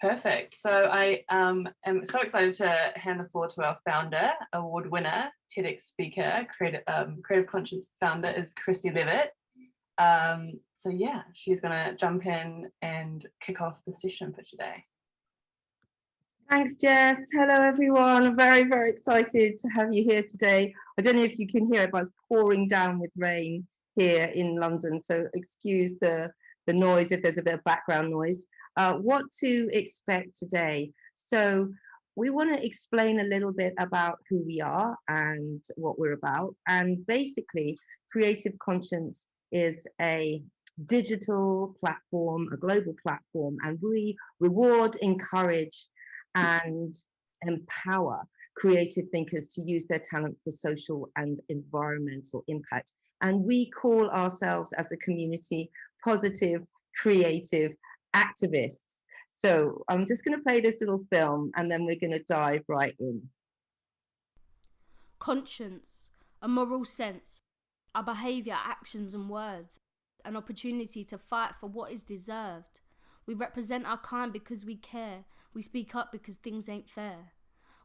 Perfect. So I am so excited to hand the floor to our founder, award winner, TEDx speaker, Creative Conscience founder is Christy Levitt. So yeah, she's going to jump in and kick off the session for today. Thanks, Jess. Hello, everyone. I'm very, very excited to have you here today. I don't know if you can hear it, but it's pouring down with rain here in London, so excuse the noise if there's a bit of background noise. What to expect today? So we want to explain a little bit about who we are and what we're about. And basically, Creative Conscience is a digital platform, a global platform, and we reward, encourage, and empower creative thinkers to use their talent for social and environmental impact. And we call ourselves as a community positive, creative activists. So I'm just going to play this little film and then we're going to dive right in. Conscience, a moral sense, our behaviour, actions and words, an opportunity to fight for what is deserved. We represent our kind because we care. We speak up because things ain't fair.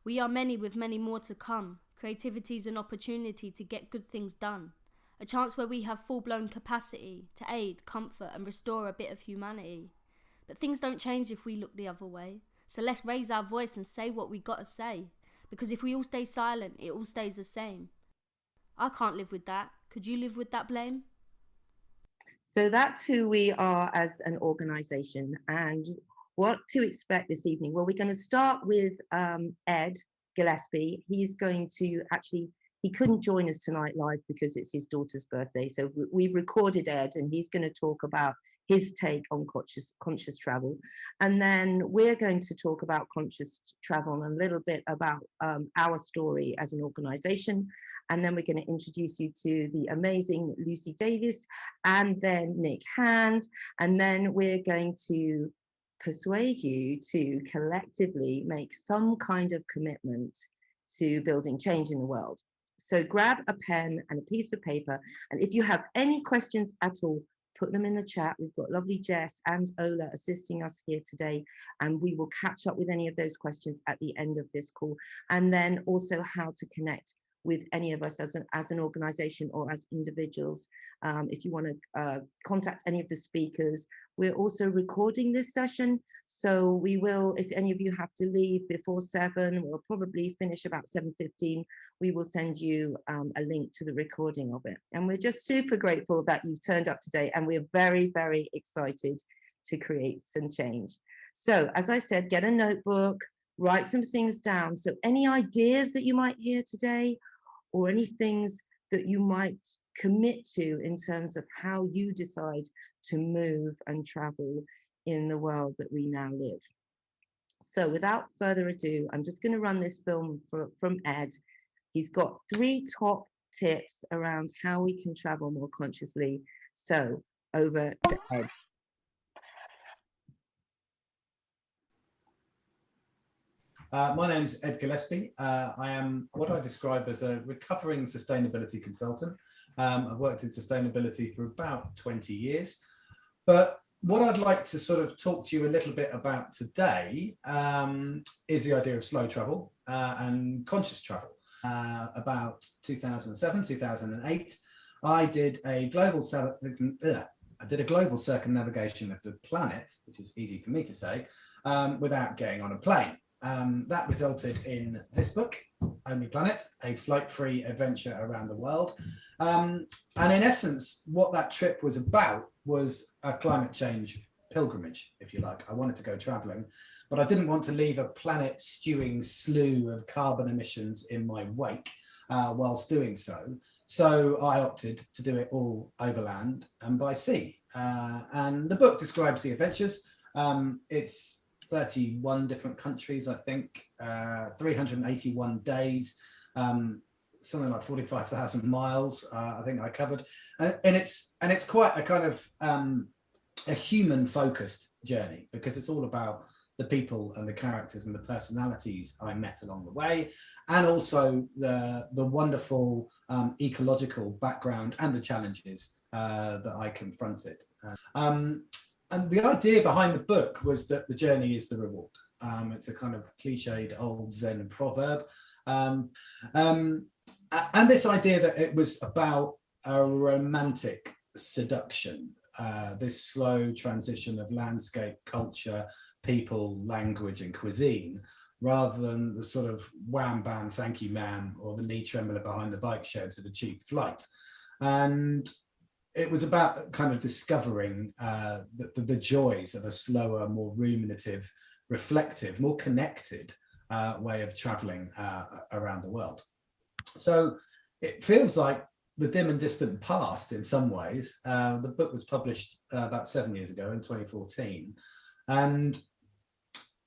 We are many with many more to come. Creativity is an opportunity to get good things done. A chance where we have full-blown capacity to aid, comfort and restore a bit of humanity. But things don't change if we look the other way. So let's raise our voice and say what we gotta say. Because if we all stay silent, it all stays the same. I can't live with that. Could you live with that blame? So that's who we are as an organisation and what to expect this evening. Well, we're going to start with Ed Gillespie. He's going to he couldn't join us tonight live because it's his daughter's birthday. So we've recorded Ed and he's going to talk about his take on conscious travel. And then we're going to talk about conscious travel and a little bit about our story as an organisation. And then we're going to introduce you to the amazing Lucy Davis and then Nick Hand. And then we're going to persuade you to collectively make some kind of commitment to building change in the world. So grab a pen and a piece of paper. And if you have any questions at all, put them in the chat. We've got lovely Jess and Ola assisting us here today. And we will catch up with any of those questions at the end of this call. And then also how to connect with any of us as an organisation or as individuals. If you want to contact any of the speakers, we're also recording this session. So we will, if any of you have to leave before 7, we'll probably finish about 7:15. We will send you a link to the recording of it. And we're just super grateful that you've turned up today and we're very, very excited to create some change. So as I said, get a notebook, write some things down. So any ideas that you might hear today, or any things that you might commit to in terms of how you decide to move and travel in the world that we now live. So without further ado, I'm just going to run this film from Ed. He's got 3 top tips around how we can travel more consciously. So over to Ed. My name's Ed Gillespie. I am what I describe as a recovering sustainability consultant. I've worked in sustainability for about 20 years. But what I'd like to sort of talk to you a little bit about today is the idea of slow travel and conscious travel. About 2007, 2008, I did a global circumnavigation of the planet, which is easy for me to say, without getting on a plane. That resulted in this book, Only Planet, a flight-free adventure around the world. And in essence, what that trip was about was a climate change pilgrimage, if you like. I wanted to go traveling, but I didn't want to leave a planet-stewing slew of carbon emissions in my wake whilst doing so. So I opted to do it all overland and by sea. And the book describes the adventures. It's 31 different countries, I think, 381 days, something like 45,000 miles, I think I covered. And it's quite a kind of a human-focused journey, because it's all about the people and the characters and the personalities I met along the way, and also the wonderful ecological background and the challenges that I confronted. And the idea behind the book was that the journey is the reward. It's a kind of cliched old Zen proverb. And this idea that it was about a romantic seduction, this slow transition of landscape, culture, people, language, and cuisine, rather than the sort of wham bam, thank you, ma'am, or the knee trembler behind the bike sheds of a cheap flight. And it was about kind of discovering the joys of a slower, more ruminative, reflective, more connected way of traveling around the world. So it feels like the dim and distant past in some ways. The book was published about 7 years ago in 2014. And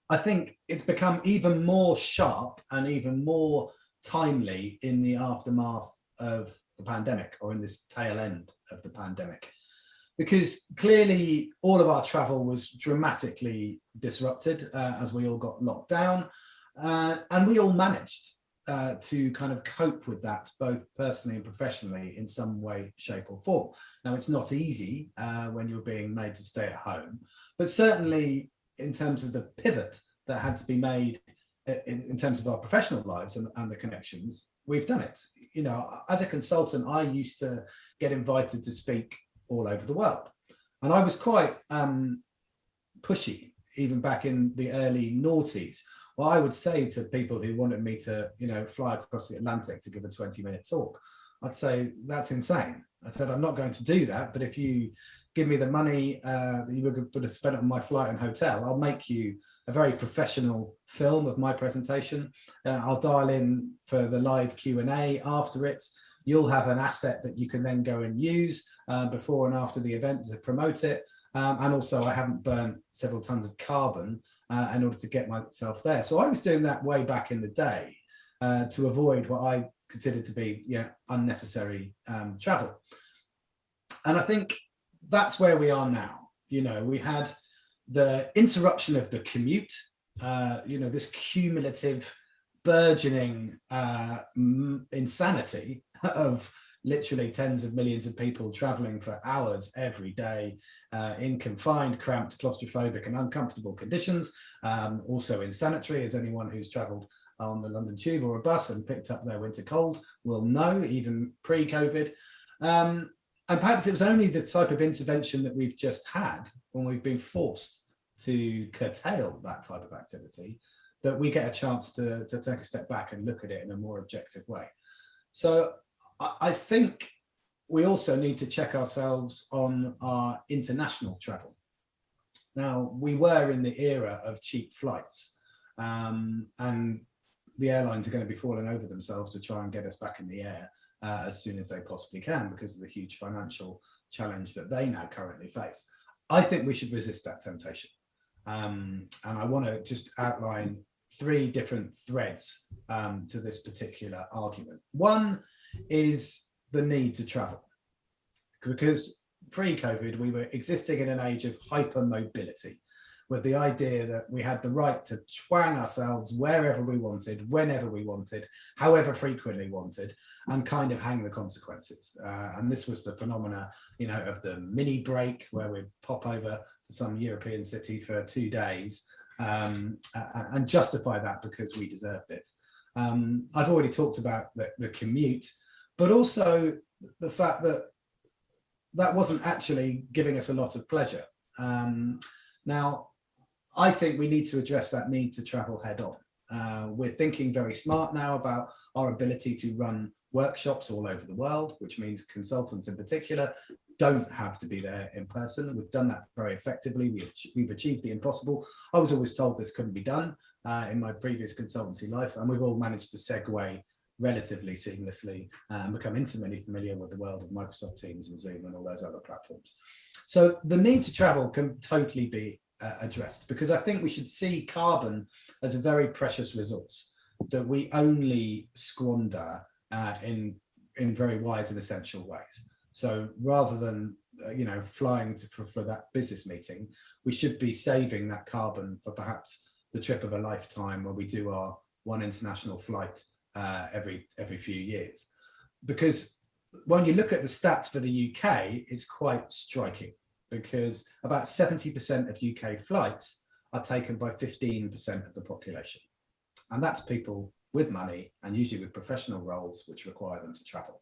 I think it's become even more sharp and even more timely in the aftermath of the pandemic, or in this tail end of the pandemic, because clearly all of our travel was dramatically disrupted as we all got locked down, and we all managed to kind of cope with that, both personally and professionally, in some way, shape or form. Now, it's not easy when you're being made to stay at home, but certainly in terms of the pivot that had to be made in terms of our professional lives and the connections, we've done it. You know, as a consultant, I used to get invited to speak all over the world. And I was quite pushy, even back in the early noughties. Well, I would say to people who wanted me to, you know, fly across the Atlantic to give a 20-minute talk, I'd say, that's insane. I said, I'm not going to do that, but if you give me the money that you would have spent on my flight and hotel, I'll make you a very professional film of my presentation. I'll dial in for the live Q&A after it. You'll have an asset that you can then go and use before and after the event to promote it. And also, I haven't burnt several tons of carbon in order to get myself there. So I was doing that way back in the day to avoid what I considered to be, you know, unnecessary travel. And I think that's where we are now. You know, we had the interruption of the commute, you know, this cumulative, burgeoning insanity of literally tens of millions of people traveling for hours every day in confined, cramped, claustrophobic and uncomfortable conditions. Also insanitary, as anyone who's traveled on the London Tube or a bus and picked up their winter cold will know, even pre-COVID. And perhaps it was only the type of intervention that we've just had when we've been forced to curtail that type of activity that we get a chance to take a step back and look at it in a more objective way. So I think we also need to check ourselves on our international travel. Now, we were in the era of cheap flights, and the airlines are going to be falling over themselves to try and get us back in the air as soon as they possibly can, because of the huge financial challenge that they now currently face. I think we should resist that temptation. And I want to just outline 3 different threads to this particular argument. One is the need to travel, because pre-COVID, we were existing in an age of hypermobility, with the idea that we had the right to twang ourselves wherever we wanted, whenever we wanted, however frequently wanted, and kind of hang the consequences. And this was the phenomena, you know, of the mini break, where we'd pop over to some European city for 2 days and justify that because we deserved it. I've already talked about the commute, but also the fact that that wasn't actually giving us a lot of pleasure. Now, I think we need to address that need to travel head on. We're thinking very smart now about our ability to run workshops all over the world, which means consultants in particular don't have to be there in person. We've done that very effectively. We've achieved the impossible. I was always told this couldn't be done in my previous consultancy life, and we've all managed to segue relatively seamlessly and become intimately familiar with the world of Microsoft Teams and Zoom and all those other platforms. So the need to travel can totally be addressed, because I think we should see carbon as a very precious resource that we only squander in very wise and essential ways. So rather than you know, flying for that business meeting, we should be saving that carbon for perhaps the trip of a lifetime, where we do our one international flight every few years. Because when you look at the stats for the UK, it's quite striking. because about 70% of UK flights are taken by 15% of the population. And that's people with money and usually with professional roles which require them to travel.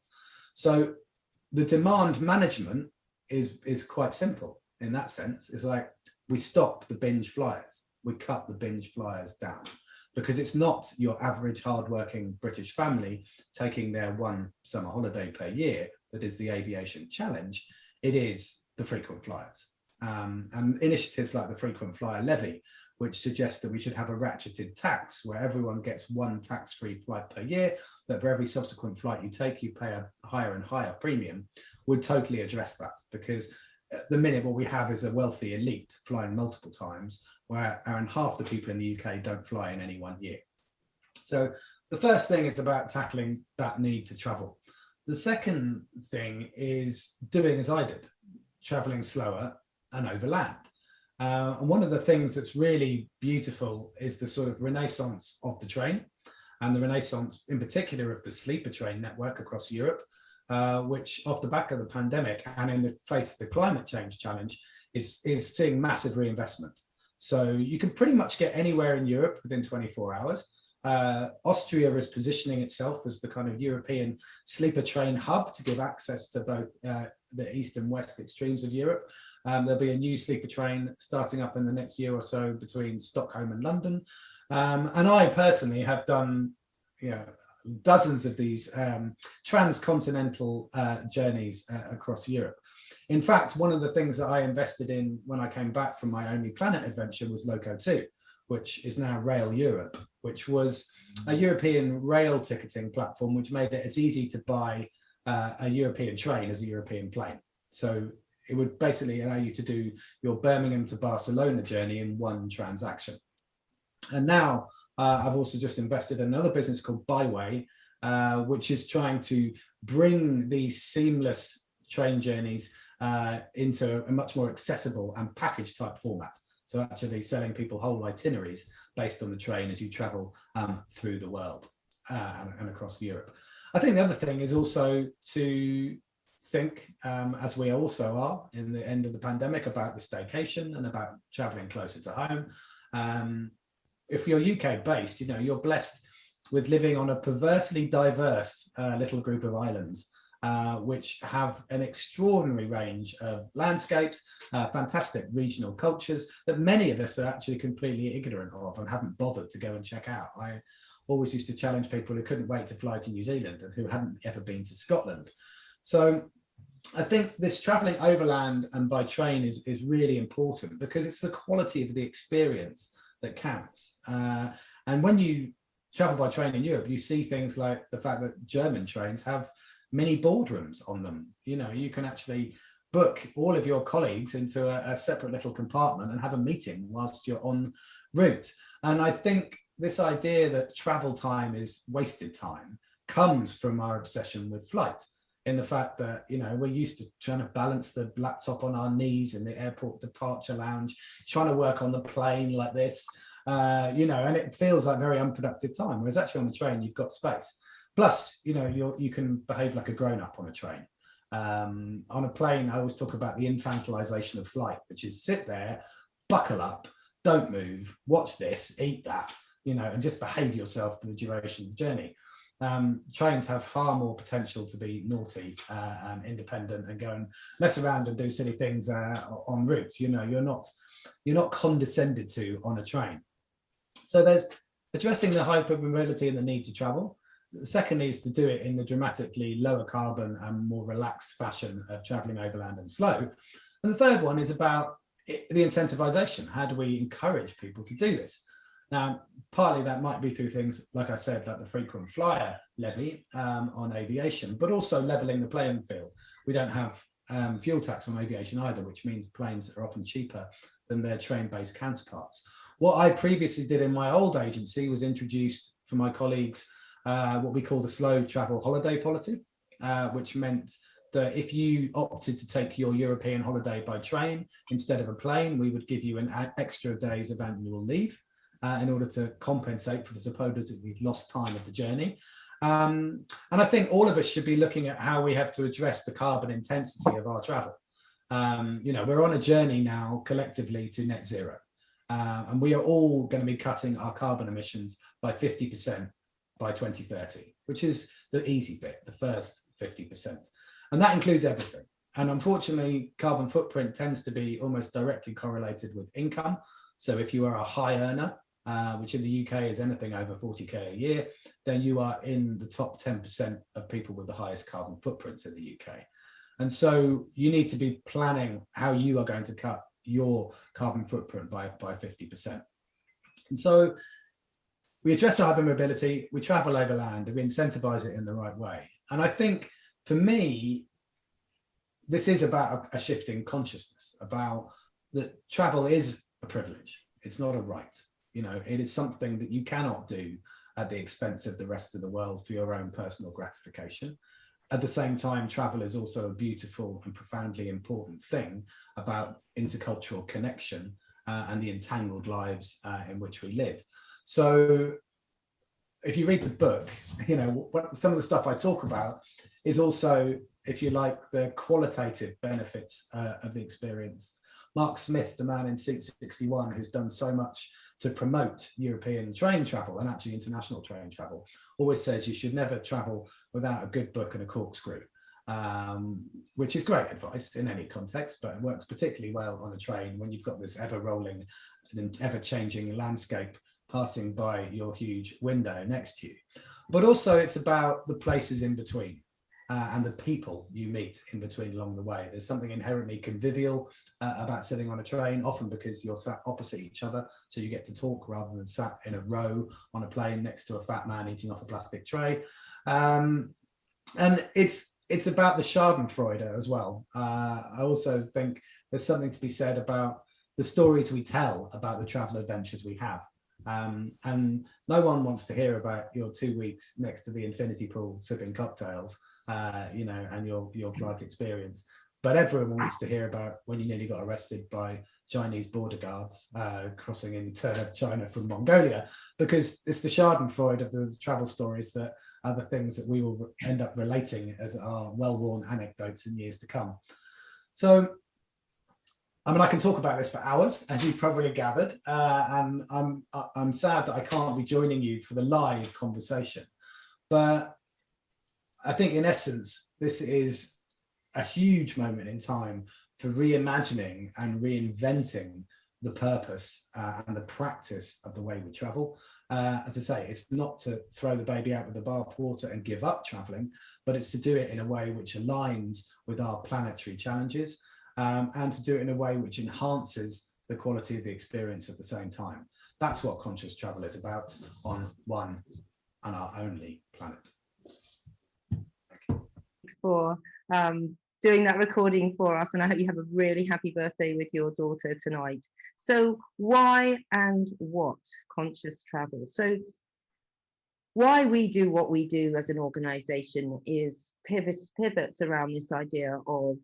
So the demand management is quite simple in that sense. It's like we stop the binge flyers, we cut the binge flyers down, because it's not your average hardworking British family taking their one summer holiday per year that is the aviation challenge. It is the frequent flyers. And initiatives like the frequent flyer levy, which suggests that we should have a ratcheted tax where everyone gets one tax-free flight per year, but for every subsequent flight you take, you pay a higher and higher premium, would totally address that. Because at the minute, what we have is a wealthy elite flying multiple times, and half the people in the UK don't fly in any one year. So the first thing is about tackling that need to travel. The second thing is doing as I did, traveling slower and overland. And one of the things that's really beautiful is the sort of renaissance of the train, and the renaissance in particular of the sleeper train network across Europe, which off the back of the pandemic and in the face of the climate change challenge is seeing massive reinvestment. So you can pretty much get anywhere in Europe within 24 hours. Austria is positioning itself as the kind of European sleeper train hub to give access to both the east and west extremes of Europe. There'll be a new sleeper train starting up in the next year or so between Stockholm and London. And I personally have done, dozens of these transcontinental journeys across Europe. In fact, one of the things that I invested in when I came back from my Only Planet adventure was Loco 2, which is now Rail Europe, which was a European rail ticketing platform, which made it as easy to buy a European train as a European plane. So it would basically allow you to do your Birmingham to Barcelona journey in one transaction. And now I've also just invested in another business called Byway, which is trying to bring these seamless train journeys into a much more accessible and package type format. So actually selling people whole itineraries based on the train as you travel through the world and across Europe. I think the other thing is also to think, as we also are in the end of the pandemic, about the staycation and about traveling closer to home. If you're UK based, you're blessed with living on a perversely diverse little group of islands, which have an extraordinary range of landscapes, fantastic regional cultures that many of us are actually completely ignorant of and haven't bothered to go and check out. I always used to challenge people who couldn't wait to fly to New Zealand and who hadn't ever been to Scotland. So I think this traveling overland and by train is really important, because it's the quality of the experience that counts. And when you travel by train in Europe, you see things like the fact that German trains have mini boardrooms on them. You can actually book all of your colleagues into a separate little compartment and have a meeting whilst you're en route. And I think this idea that travel time is wasted time comes from our obsession with flight, in the fact that, we're used to trying to balance the laptop on our knees in the airport departure lounge, trying to work on the plane like this, and it feels like very unproductive time, whereas actually on the train, you've got space. Plus, you can behave like a grown-up on a train. On a plane, I always talk about the infantilization of flight, which is sit there, buckle up, don't move, watch this, eat that, and just behave yourself for the duration of the journey. Trains have far more potential to be naughty and independent and go and mess around and do silly things en route. You're not condescended to on a train. So there's addressing the hypermobility and the need to travel. Secondly is to do it in the dramatically lower carbon and more relaxed fashion of traveling overland and slow. And the third one is about the incentivization. How do we encourage people to do this? Now, partly that might be through things, like I said, like the frequent flyer levy on aviation, but also levelling the playing field. We don't have fuel tax on aviation either, which means planes are often cheaper than their train-based counterparts. What I previously did in my old agency was introduced for my colleagues what we call the slow travel holiday policy, which meant that if you opted to take your European holiday by train instead of a plane, we would give you an extra days of annual leave in order to compensate for the supposedly lost time of the journey. And I think all of us should be looking at how we have to address the carbon intensity of our travel. You know, we're on a journey now collectively to net zero. And we are all going to be cutting our carbon emissions by 50% by 2030, which is the easy bit, the first 50%. And that includes everything. And unfortunately, carbon footprint tends to be almost directly correlated with income. So if you are a high earner, which in the UK is anything over 40k a year, then you are in the top 10% of people with the highest carbon footprints in the UK. And so you need to be planning how you are going to cut your carbon footprint by 50%. And so we address hypermobility, we travel over land, and we incentivize it in the right way. And I think for me, this is about a shift in consciousness, about that travel is a privilege. It's not a right. You know, it is something that you cannot do at the expense of the rest of the world for your own personal gratification. At the same time, travel is also a beautiful and profoundly important thing about intercultural connection and the entangled lives in which we live. So if you read the book, you know, some of the stuff I talk about is also, if you like, the qualitative benefits of the experience. Mark Smith, the man in Seat 61, who's done so much to promote European train travel and actually international train travel, always says you should never travel without a good book and a corkscrew, which is great advice in any context, but it works particularly well on a train when you've got this ever-rolling and ever-changing landscape passing by your huge window next to you. But also it's about the places in between. And the people you meet in between along the way. There's something inherently convivial about sitting on a train, often because you're sat opposite each other, so you get to talk rather than sat in a row on a plane next to a fat man eating off a plastic tray. And it's about the Schadenfreude as well. I also think there's something to be said about the stories we tell about the travel adventures we have. And no one wants to hear about your 2 weeks next to the infinity pool sipping cocktails, you know, and your flight experience. But everyone wants to hear about when you nearly got arrested by Chinese border guards crossing into China from Mongolia, because it's the Schadenfreude of the travel stories that are the things that we will end up relating as our well-worn anecdotes in years to come. So, I mean, I can talk about this for hours, as you've probably gathered, and I'm sad that I can't be joining you for the live conversation. But I think, in essence, this is a huge moment in time for reimagining and reinventing the purpose and the practice of the way we travel. As I say, it's not to throw the baby out with the bathwater and give up traveling, but it's to do it in a way which aligns with our planetary challenges. And to do it in a way which enhances the quality of the experience at the same time. That's what conscious travel is about on one and our only planet. Thanks for doing that recording for us, and I hope you have a really happy birthday with your daughter tonight. So why and what conscious travel? So why we do what we do as an organization is pivots around this idea of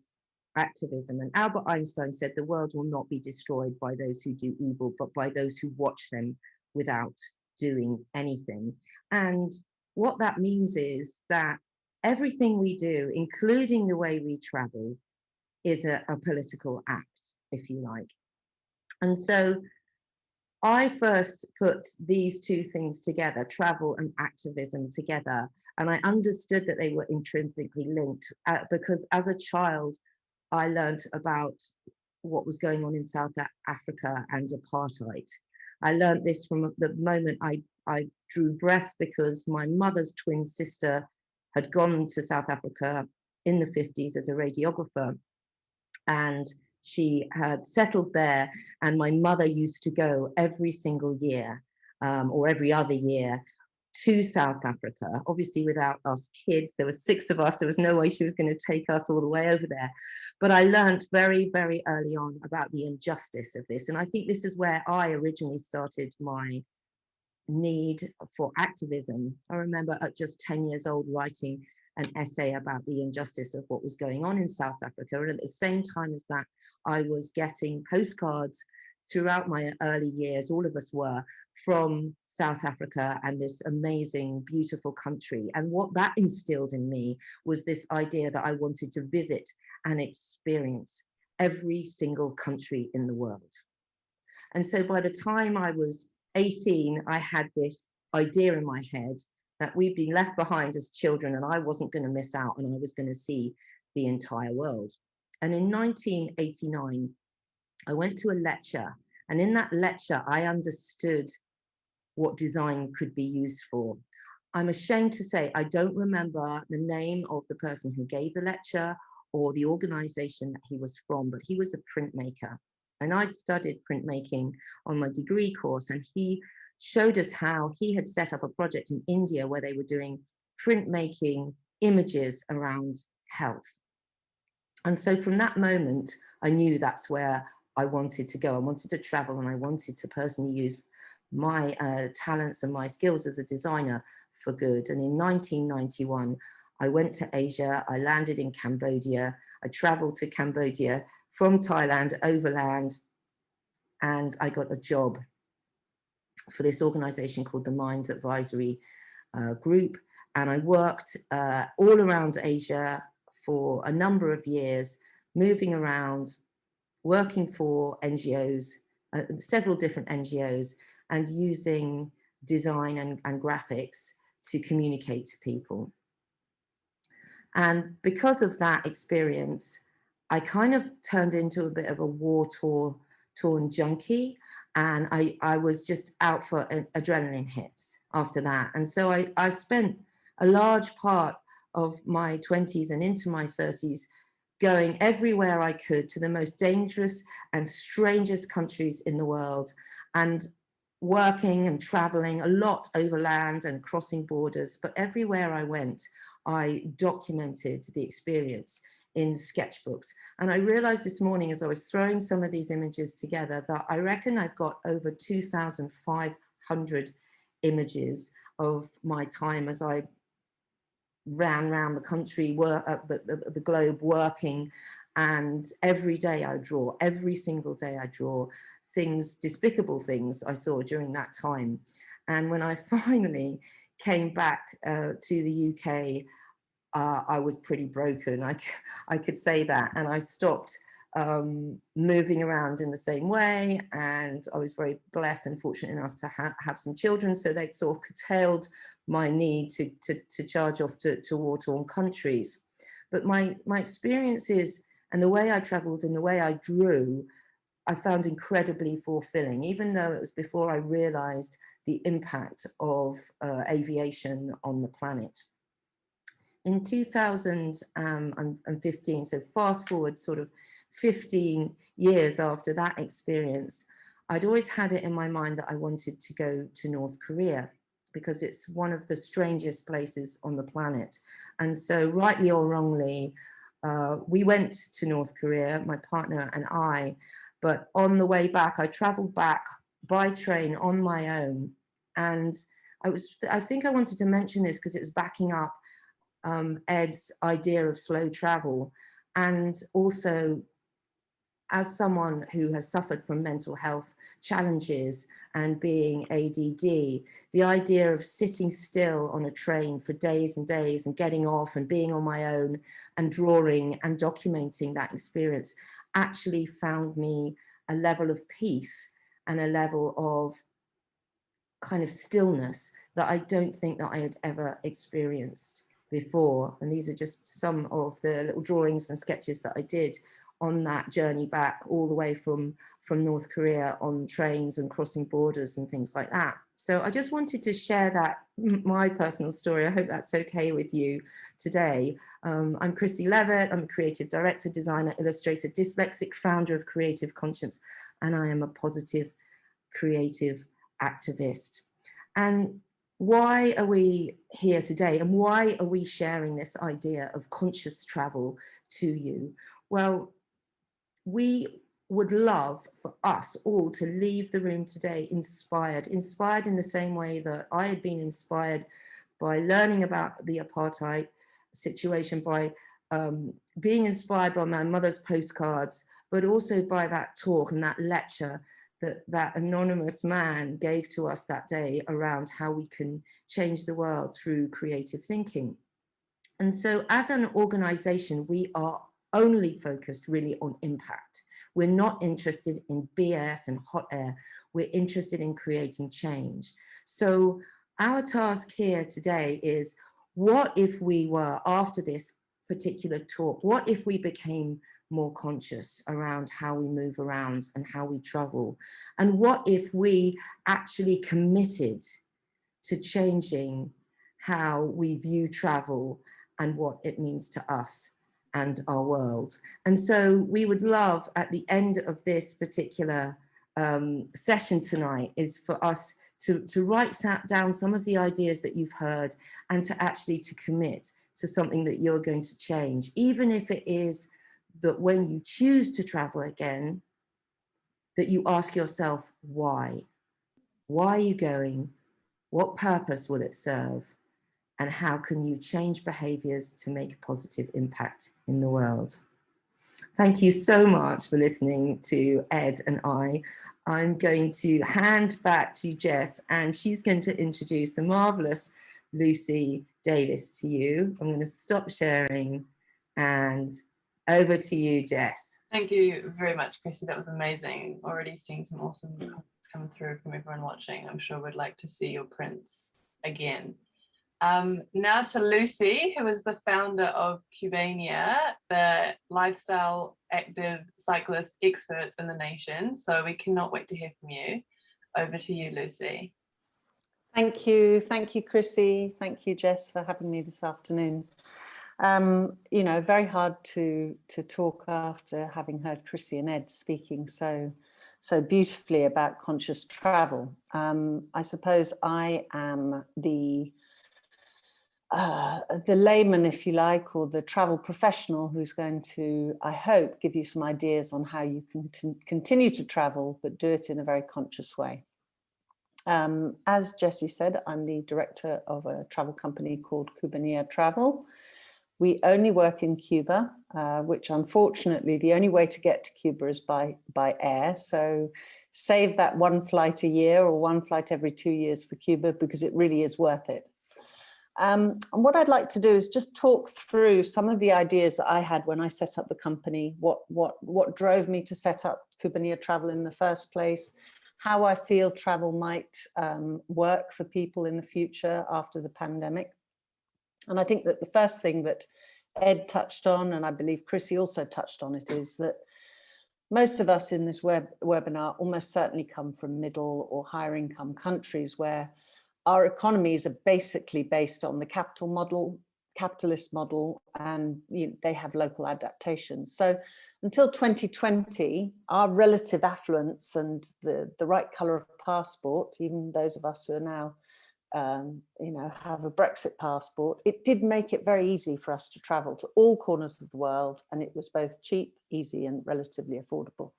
activism. And Albert Einstein said the world will not be destroyed by those who do evil, but by those who watch them without doing anything. And what that means is that everything we do, including the way we travel, is a political act, if you like. And so I first put these two things together, travel and activism together, and I understood that they were intrinsically linked because as a child, I learned about what was going on in South Africa and apartheid. I learned this from the moment I drew breath, because my mother's twin sister had gone to South Africa in the 50s as a radiographer, and she had settled there, and my mother used to go every single year or every other year to South Africa, obviously without us kids. There were 6 of us. There was no way she was going to take us all the way over there. But I learned very, very early on about the injustice of this. And I think this is where I originally started my need for activism. I remember at just 10 years old writing an essay about the injustice of what was going on in South Africa. And at the same time as that, I was getting postcards throughout my early years, all of us were, from South Africa and this amazing, beautiful country. And what that instilled in me was this idea that I wanted to visit and experience every single country in the world. And so by the time I was 18, I had this idea in my head that we'd been left behind as children and I wasn't going to miss out and I was going to see the entire world. And in 1989, I went to a lecture, and in that lecture, I understood what design could be used for. I'm ashamed to say I don't remember the name of the person who gave the lecture or the organization that he was from, but he was a printmaker. And I'd studied printmaking on my degree course, and he showed us how he had set up a project in India where they were doing printmaking images around health. And so from that moment, I knew that's where I wanted to go. I wanted to travel, and I wanted to personally use my talents and my skills as a designer for good. And in 1991, I went to Asia. I landed in Cambodia. I traveled to Cambodia from Thailand overland, and I got a job for this organization called the Minds Advisory Group. And I worked all around Asia for a number of years, moving around, working for NGOs, several different NGOs, and using design and graphics to communicate to people. And because of that experience, I kind of turned into a bit of a war-torn junkie, and I was just out for adrenaline hits after that. And so I spent a large part of my 20s and into my 30s going everywhere I could to the most dangerous and strangest countries in the world, and working and traveling a lot overland and crossing borders. But everywhere I went, I documented the experience in sketchbooks. And I realized this morning as I was throwing some of these images together that I reckon I've got over 2,500 images of my time as I ran around the country, the globe working. And every day I draw, every single day I draw things, despicable things I saw during that time. And when I finally came back to the UK, I was pretty broken. I could say that. And I stopped moving around in the same way. And I was very blessed and fortunate enough to have some children. So they'd sort of curtailed my need to charge off to war-torn countries. But my experiences and the way I traveled and the way I drew, I found incredibly fulfilling, even though it was before I realized the impact of aviation on the planet. In 2015, so fast forward sort of 15 years after that experience, I'd always had it in my mind that I wanted to go to North Korea because it's one of the strangest places on the planet. And so rightly or wrongly, we went to North Korea, my partner and I, but on the way back, I traveled back by train on my own. And I think I wanted to mention this because it was backing up Ed's idea of slow travel. And also, as someone who has suffered from mental health challenges and being ADD, the idea of sitting still on a train for days and days and getting off and being on my own and drawing and documenting that experience actually found me a level of peace and a level of kind of stillness that I don't think that I had ever experienced before. And these are just some of the little drawings and sketches that I did on that journey back all the way from North Korea on trains and crossing borders and things like that. So I just wanted to share that, my personal story. I hope that's okay with you today. I'm Christy Levitt. I'm a creative director, designer, illustrator, dyslexic, founder of Creative Conscience, and I am a positive creative activist. And why are we here today, and why are we sharing this idea of conscious travel to you? Well, we would love for us all to leave the room today inspired in the same way that I had been inspired by learning about the apartheid situation, by being inspired by my mother's postcards, but also by that talk and that lecture that anonymous man gave to us that day around how we can change the world through creative thinking. And so as an organization, we are only focused really on impact. We're not interested in BS and hot air. We're interested in creating change. So our task here today is, what if we were, after this particular talk, what if we became more conscious around how we move around and how we travel? And what if we actually committed to changing how we view travel and what it means to us and our world? And so we would love, at the end of this particular session tonight, is for us to write down some of the ideas that you've heard, and to actually to commit to something that you're going to change, even if it is that when you choose to travel again, that you ask yourself, why? Why are you going? What purpose will it serve? And how can you change behaviours to make a positive impact in the world? Thank you so much for listening to Ed and I. I'm going to hand back to Jess, and she's going to introduce the marvellous Lucy Davis to you. I'm going to stop sharing, and over to you, Jess. Thank you very much, Chrissy. That was amazing. Already seeing some awesome comments come through from everyone watching. I'm sure we'd like to see your prints again. Now to Lucy, who is the founder of Cubania, the lifestyle active cyclist experts in the nation. So we cannot wait to hear from you. Over to you, Lucy. Thank you, Chrissy. Thank you, Jess, for having me this afternoon. You know, very hard to talk after having heard Chrissy and Ed speaking so beautifully about conscious travel. I suppose I am the layman, if you like, or the travel professional who's going to, I hope, give you some ideas on how you can continue to travel, but do it in a very conscious way. As Jessie said, I'm the director of a travel company called Cubania Travel. We only work in Cuba, which unfortunately the only way to get to Cuba is by air. So save that one flight a year or one flight every 2 years for Cuba, because it really is worth it. And what I'd like to do is just talk through some of the ideas that I had when I set up the company, what drove me to set up Cubania Travel in the first place, how I feel travel might work for people in the future after the pandemic. And I think that the first thing that Ed touched on, and I believe Chrissy also touched on it, is that most of us in this webinar almost certainly come from middle or higher income countries where our economies are basically based on the capitalist model, and they have local adaptations. So until 2020, our relative affluence and the right colour of passport, even those of us who are now, have a Brexit passport, it did make it very easy for us to travel to all corners of the world, and it was both cheap, easy, and relatively affordable.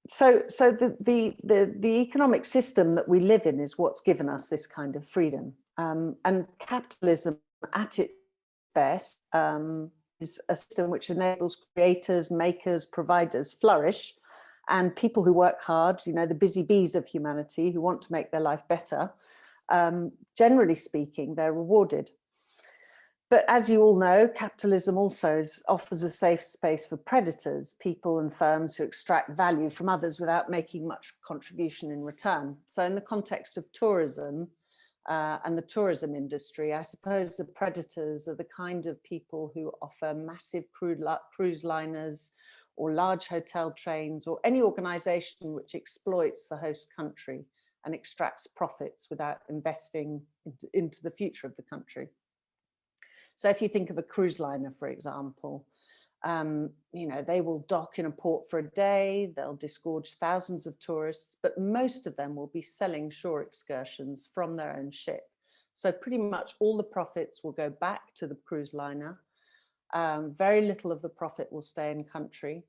So the economic system that we live in is what's given us this kind of freedom. And capitalism at its best is a system which enables creators, makers, providers flourish, and people who work hard, the busy bees of humanity who want to make their life better, generally speaking, they're rewarded. But as you all know, capitalism also offers a safe space for predators, people and firms who extract value from others without making much contribution in return. So in the context of tourism and the tourism industry, I suppose the predators are the kind of people who offer massive cruise liners or large hotel chains or any organization which exploits the host country and extracts profits without investing into the future of the country. So if you think of a cruise liner, for example, they will dock in a port for a day, they'll disgorge thousands of tourists, but most of them will be selling shore excursions from their own ship. So pretty much all the profits will go back to the cruise liner. Very little of the profit will stay in country.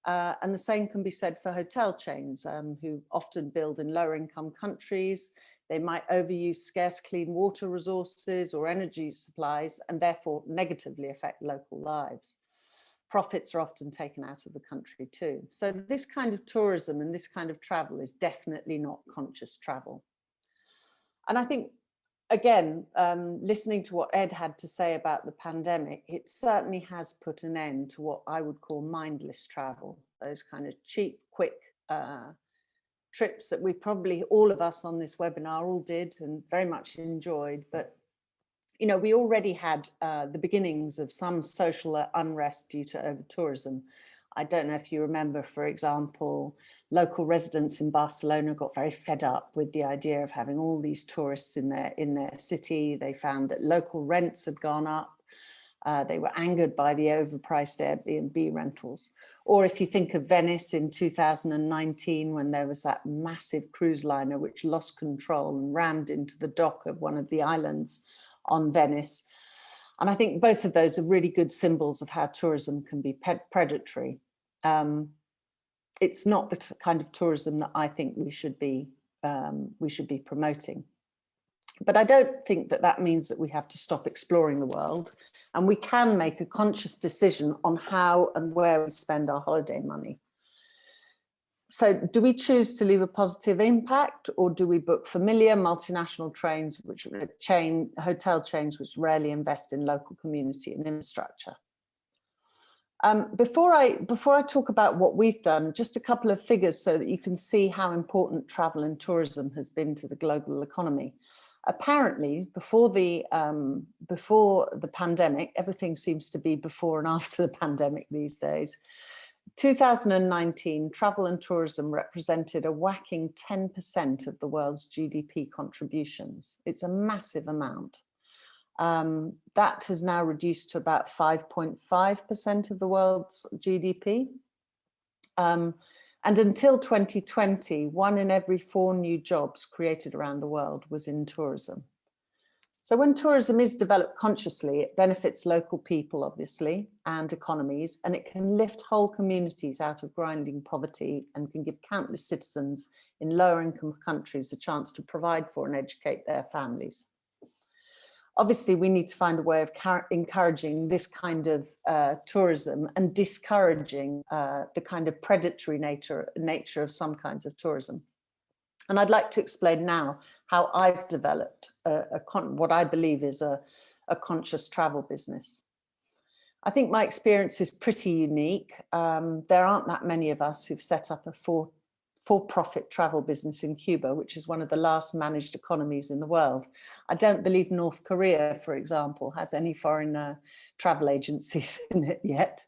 And the same can be said for hotel chains who often build in lower income countries. They might overuse scarce clean water resources or energy supplies and therefore negatively affect local lives. Profits are often taken out of the country too. So this kind of tourism and this kind of travel is definitely not conscious travel. And I think again, listening to what Ed had to say about the pandemic, it certainly has put an end to what I would call mindless travel, those kind of cheap, quick trips that we probably, all of us on this webinar all did and very much enjoyed. But, you know, we already had the beginnings of some social unrest due to over-tourism. I don't know if you remember, for example, local residents in Barcelona got very fed up with the idea of having all these tourists in their city. They found that local rents had gone up. They were angered by the overpriced Airbnb rentals. Or if you think of Venice in 2019, when there was that massive cruise liner which lost control and rammed into the dock of one of the islands on Venice. And I think both of those are really good symbols of how tourism can be predatory. It's not the kind of tourism that I think we should be promoting. But I don't think that that means that we have to stop exploring the world, and we can make a conscious decision on how and where we spend our holiday money. So do we choose to leave a positive impact, or do we book familiar multinational trains, hotel chains which rarely invest in local community and infrastructure? Before I talk about what we've done, just a couple of figures so that you can see how important travel and tourism has been to the global economy. Apparently, before the pandemic, everything seems to be before and after the pandemic these days. 2019, travel and tourism represented a whacking 10% of the world's GDP contributions. It's a massive amount. That has now reduced to about 5.5% of the world's GDP. And until 2020, 1 in every 4 new jobs created around the world was in tourism. So when tourism is developed consciously, it benefits local people, obviously, and economies, and it can lift whole communities out of grinding poverty and can give countless citizens in lower income countries a chance to provide for and educate their families. Obviously, we need to find a way of encouraging this kind of tourism and discouraging the kind of predatory nature of some kinds of tourism. And I'd like to explain now how I've developed what I believe is a conscious travel business. I think my experience is pretty unique. There aren't that many of us who've set up a for-profit travel business in Cuba, which is one of the last managed economies in the world. I don't believe North Korea, for example, has any foreign travel agencies in it yet.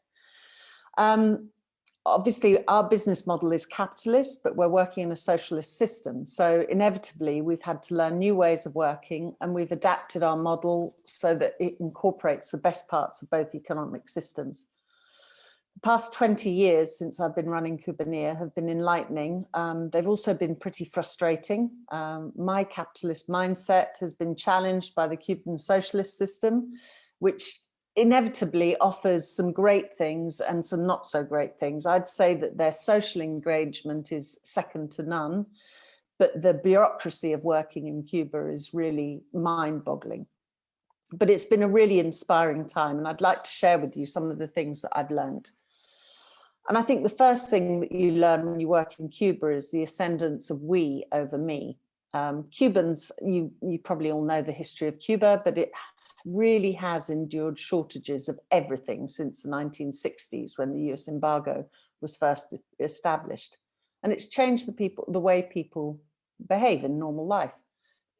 Obviously, our business model is capitalist, but we're working in a socialist system. So inevitably, we've had to learn new ways of working, and we've adapted our model so that it incorporates the best parts of both economic systems. The past 20 years since I've been running Cubanea have been enlightening. They've also been pretty frustrating. My capitalist mindset has been challenged by the Cuban socialist system, which inevitably offers some great things and some not so great things. I'd say that their social engagement is second to none, but the bureaucracy of working in Cuba is really mind-boggling. But it's been a really inspiring time, and I'd like to share with you some of the things that I've learned. And I think the first thing that you learn when you work in Cuba is the ascendance of we over me. Cubans, you probably all know the history of Cuba, but it really has endured shortages of everything since the 1960s, when the US embargo was first established. And it's changed the way people behave in normal life.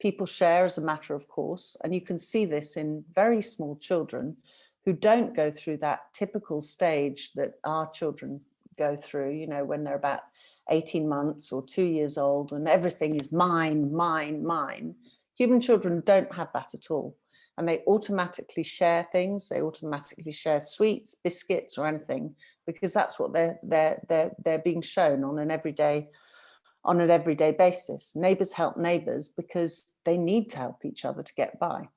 People share as a matter of course, and you can see this in very small children who don't go through that typical stage that our children go through, you know, when they're about 18 months or 2 years old and everything is mine, mine, mine. Cuban children don't have that at all. And they automatically share things. They automatically share sweets, biscuits, or anything, because that's what they're being shown on an everyday basis. Neighbours help neighbours because they need to help each other to get by.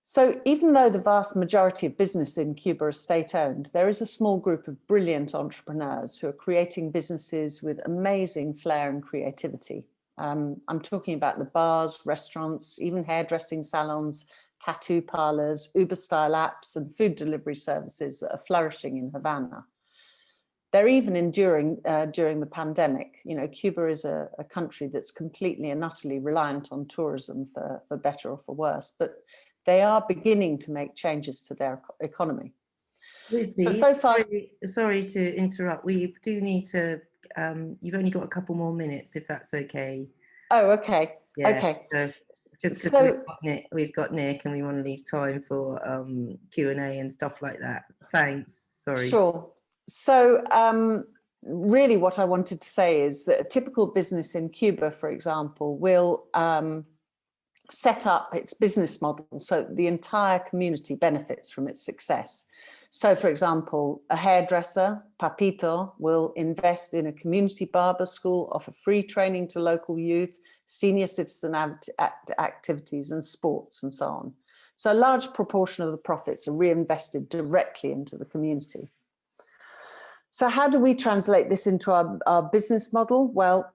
So even though the vast majority of business in Cuba is state-owned, there is a small group of brilliant entrepreneurs who are creating businesses with amazing flair and creativity. I'm talking about the bars, restaurants, even hairdressing salons, tattoo parlors, Uber-style apps, and food delivery services that are flourishing in Havana. they're even enduring during the pandemic. You know, Cuba is a country that's completely and utterly reliant on tourism for better or for worse, but they are beginning to make changes to their economy. Lucy, so far, sorry to interrupt. We do need to, you've only got a couple more minutes, if that's okay. Oh, okay. Yeah, okay. So just because So, we've got Nick and we want to leave time for Q&A and stuff like that. Thanks. Sorry. Sure. So really what I wanted to say is that a typical business in Cuba, for example, will set up its business model so the entire community benefits from its success. So, for example, a hairdresser, Papito, will invest in a community barber school, offer free training to local youth, senior citizen activities and sports and so on. So a large proportion of the profits are reinvested directly into the community. So how do we translate this into our business model? Well,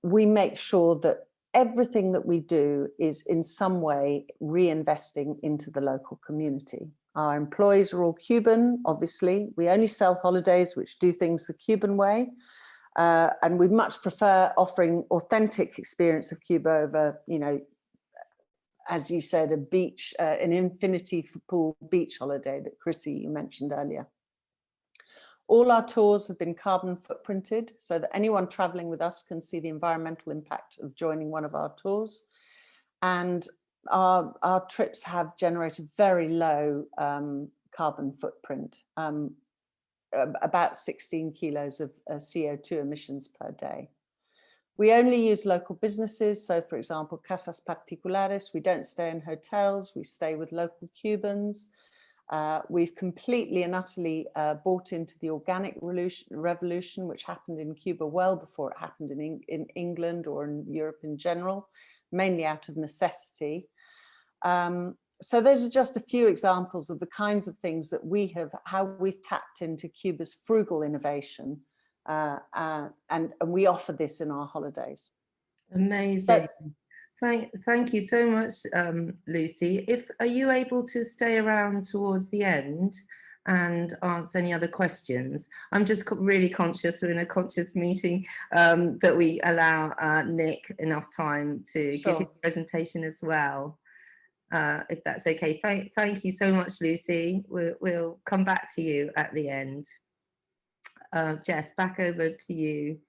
we make sure that everything that we do is in some way reinvesting into the local community. Our employees are all Cuban, obviously. We only sell holidays which do things the Cuban way. And we much prefer offering authentic experience of Cuba over, you know, as you said, a beach, an infinity pool beach holiday that Chrissy, you mentioned earlier. All our tours have been carbon footprinted so that anyone traveling with us can see the environmental impact of joining one of our tours. And our trips have generated very low carbon footprint, about 16 kilos of CO2 emissions per day. We only use local businesses. So, for example, casas particulares, we don't stay in hotels, we stay with local Cubans. We've completely and utterly bought into the organic revolution, which happened in Cuba well before it happened in England or in Europe in general, mainly out of necessity. So those are just a few examples of the kinds of things that how we've tapped into Cuba's frugal innovation. And we offer this in our holidays. Amazing. Thank you so much, Lucy. Are you able to stay around towards the end and answer any other questions? I'm just really conscious, we're in a conscious meeting, that we allow Nick enough time to give his presentation as well, if that's okay. Thank you so much, Lucy. We'll come back to you at the end. Jess, back over to you.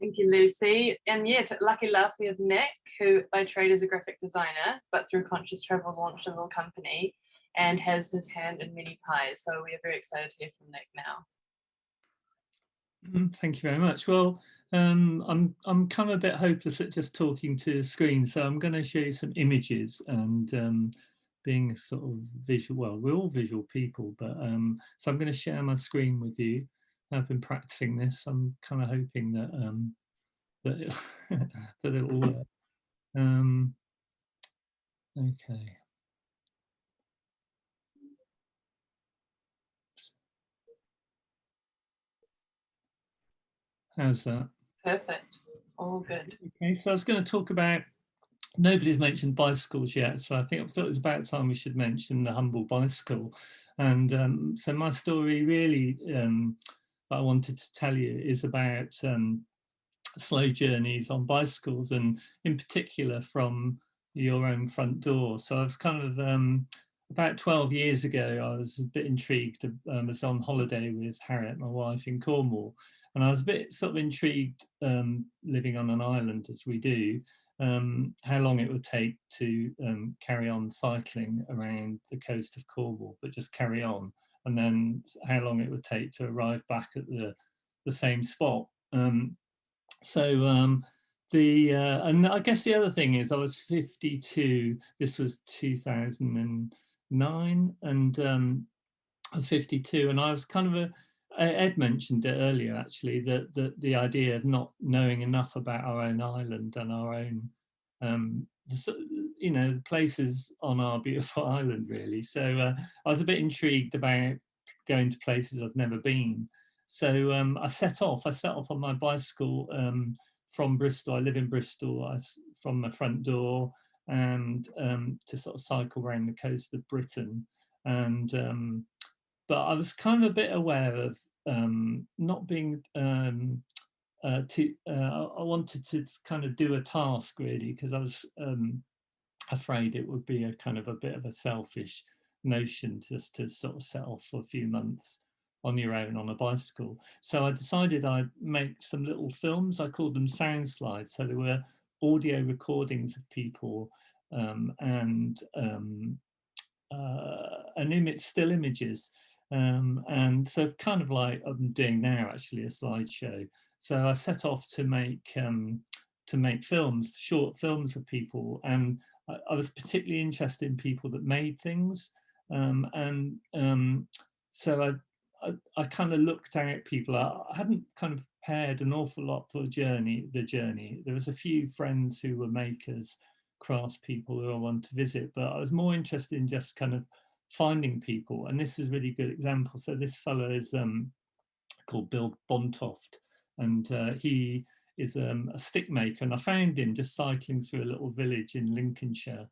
Thank you, Lucy. And yeah, lucky last we have Nick, who by trade is a graphic designer, but through conscious travel launched a little company and has his hand in many pies. So we are very excited to hear from Nick now. Thank you very much. Well, I'm kind of a bit hopeless at just talking to a screen, so I'm going to show you some images and being sort of visual. Well, we're all visual people, but so I'm going to share my screen with you. I've been practicing this. I'm kind of hoping that that it will work. Okay. How's that? Perfect. All good. Okay, so I was going to talk about, nobody's mentioned bicycles yet, so I thought it was about time we should mention the humble bicycle. And so my story really that I wanted to tell you is about slow journeys on bicycles, and in particular from your own front door. So I was kind of about 12 years ago, I was a bit intrigued. I was on holiday with Harriet, my wife, in Cornwall, and I was a bit sort of intrigued, living on an island as we do, how long it would take to carry on cycling around the coast of Cornwall, but just carry on, and then how long it would take to arrive back at the same spot. And I guess the other thing is I was 52. This was 2009, and I was 52, and I was kind of Ed mentioned it earlier, actually, that the idea of not knowing enough about our own island and our own, you know, places on our beautiful island, really. So I was a bit intrigued about going to places I'd never been. So I set off on my bicycle from Bristol. I live in Bristol, from my front door, and to sort of cycle around the coast of Britain. And but I was kind of a bit aware of not being I wanted to kind of do a task really, because I was afraid it would be a kind of a bit of a selfish notion just to sort of set off for a few months on your own on a bicycle. So I decided I'd make some little films. I called them sound slides. So there were audio recordings of people and still images. And so kind of like I'm doing now, actually, a slideshow. So I set off to make films, short films of people, and I was particularly interested in people that made things, so I kind of looked at people. I hadn't kind of prepared an awful lot for the journey. There was a few friends who were makers, craftspeople who I wanted to visit, but I was more interested in just kind of finding people. And this is a really good example. So this fellow is called Bill Bontoft, and he is a stick maker, and I found him just cycling through a little village in Lincolnshire,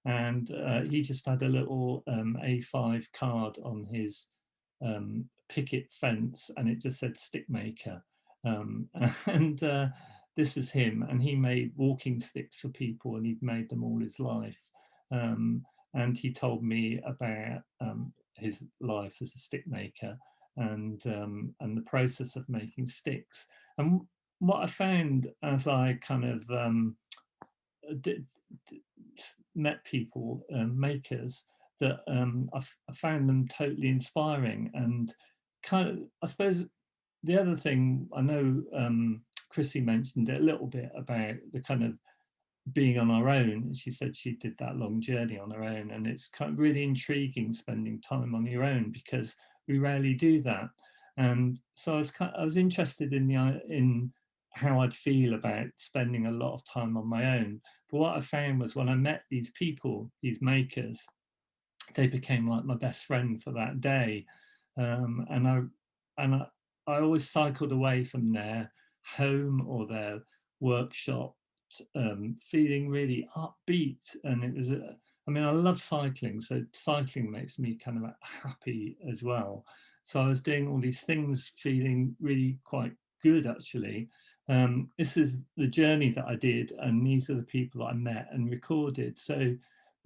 and he just had a little A5 card on his picket fence, and it just said stick maker, and this was him, and he made walking sticks for people, and he'd made them all his life, and he told me about his life as a stick maker, and the process of making sticks. And what I found as I kind of met people, makers, that I found them totally inspiring. And kind of, I suppose the other thing, I know Chrissy mentioned it a little bit about the kind of being on our own. She said she did that long journey on her own, and it's kind of really intriguing spending time on your own, because we rarely do that. And so I was interested in how I'd feel about spending a lot of time on my own. But what I found was when I met these people, these makers, they became like my best friend for that day. And I always cycled away from their home or their workshop feeling really upbeat. And it was I mean, I love cycling, so cycling makes me kind of happy as well. So I was doing all these things feeling really quite good, actually. This is the journey that I did, and these are the people that I met and recorded. So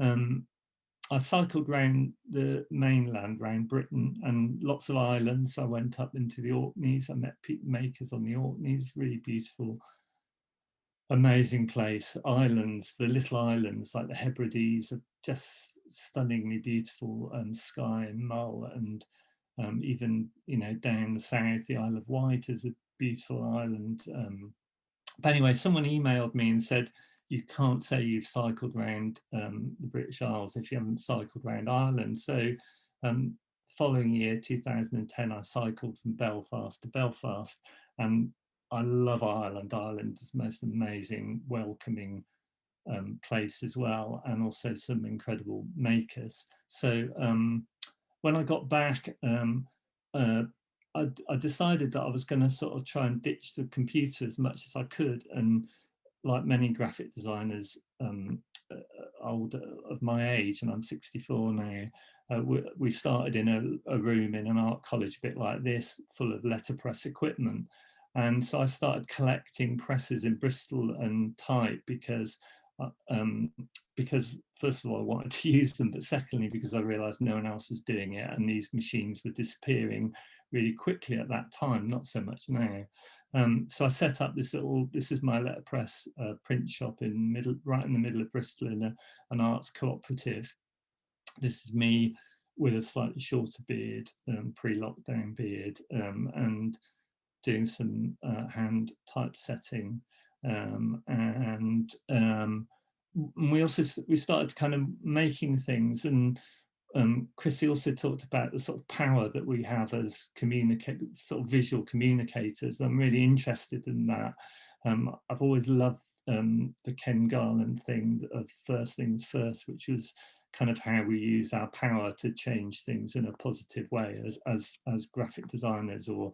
I cycled around the mainland, around Britain, and lots of islands. I went up into the Orkneys. I met makers on the Orkneys, really beautiful, amazing place. Islands, the little islands like the Hebrides, are just stunningly beautiful. Skye and Mull, and even, you know, down the south, the Isle of Wight is a beautiful island. But anyway, someone emailed me and said, you can't say you've cycled around the British Isles if you haven't cycled around Ireland. So following year, 2010, I cycled from Belfast to Belfast, and I love Ireland. Ireland is the most amazing, welcoming place as well, and also some incredible makers. So when I got back, I decided that I was going to sort of try and ditch the computer as much as I could. And like many graphic designers older of my age, and I'm 64 now, we started in a room in an art college a bit like this, full of letterpress equipment. And so I started collecting presses in Bristol and type, because first of all, I wanted to use them, but secondly, because I realized no one else was doing it, and these machines were disappearing really quickly at that time, not so much now. So I set up this is my letterpress print shop right in the middle of Bristol, in an arts cooperative. This is me with a slightly shorter beard, pre-lockdown beard, and doing some hand typesetting, and we started kind of making things. And Chrissy also talked about the sort of power that we have as sort of visual communicators. I'm really interested in that. I've always loved the Ken Garland thing of first things first, which was kind of how we use our power to change things in a positive way as graphic designers, or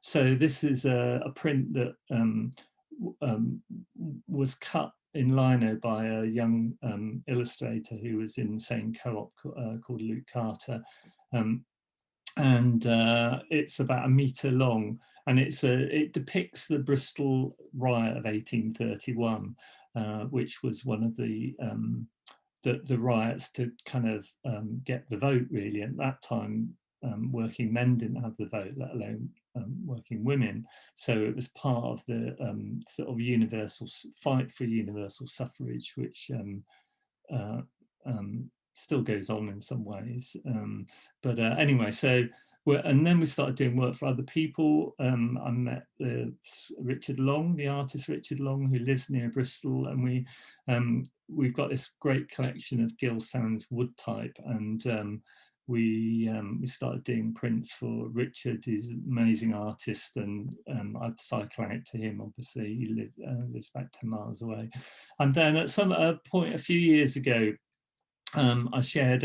so this is a print that was cut in lino by a young illustrator who was in the same co-op called Luke Carter. and it's about 1 metre long, and it depicts the Bristol riot of 1831, which was one of the riots to kind of get the vote, really. At that time, working men didn't have the vote, let alone working women. So it was part of the sort of universal fight for universal suffrage, which still goes on in some ways. But anyway, so and then we started doing work for other people. I met Richard Long, the artist Richard Long, who lives near Bristol, and we've got this great collection of Gill Sands wood type, and we started doing prints for Richard, who's an amazing artist, and I'd cycle out to him. Obviously, he lives about 10 miles away. And then at some point a few years ago, I shared